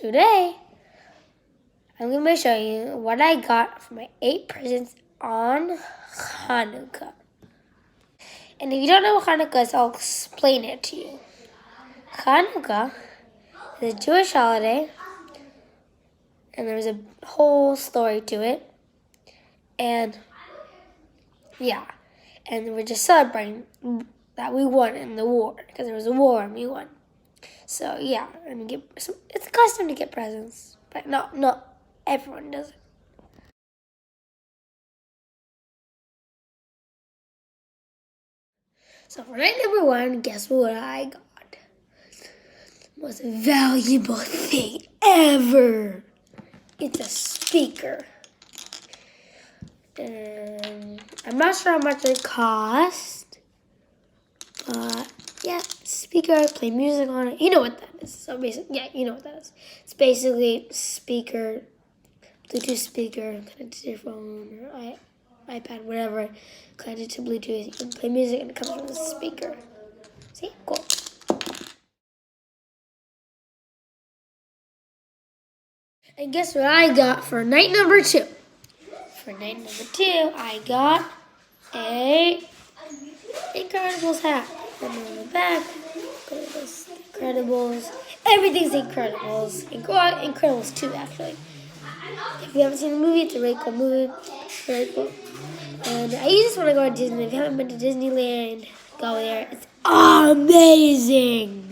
Today, I'm going to be showing you what I got for my 8 presents on Chanukah. And if you don't know what Chanukah is, I'll explain it to you. Chanukah is a Jewish holiday, and there's a whole story to it. And yeah, and we're just celebrating that we won in the war, because there was a war and we won. So yeah, and it's a custom to get presents, but not everyone does it. So for night number 1, guess what I got? Most valuable thing ever. It's a speaker. And I'm not sure how much it cost, but yeah, speaker, I play music on it. You know what that is. So basically, yeah, you know what that is. It's basically speaker, Bluetooth speaker, connected to your phone or iPad, whatever, connected to Bluetooth. You can play music and it comes from the speaker. See? Cool. And guess what I got for night number 2? For night number 2, I got a Incredibles hat. And on the back, Incredibles. Everything's Incredibles. Incredibles 2, actually. If you haven't seen the movie, it's a really cool movie. Very cool. And I just want to go to Disney. If you haven't been to Disneyland, go there. It's amazing.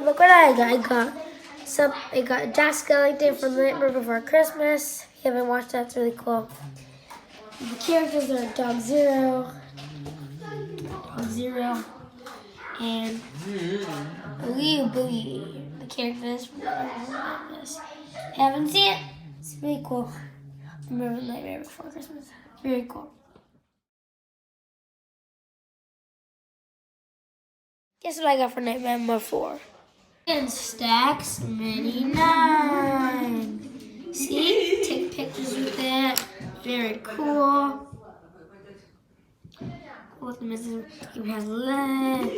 Look what I got. I got Jack Skellington from The Nightmare Before Christmas. If you haven't watched that, it's really cool. The characters are Dog Zero, and Boogie. The characters from The Nightmare Before Christmas. If you haven't seen it, it's really cool. Remember The Nightmare Before Christmas. Very cool. Guess what I got for Nightmare number 4? And Stacks Mini 9. See? Take pictures with it. Very cool. It has lead.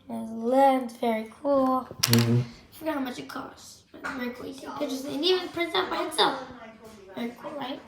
It's very cool. I forgot how much it costs. But it's very cool. You take pictures and even print out by itself. Very cool, right?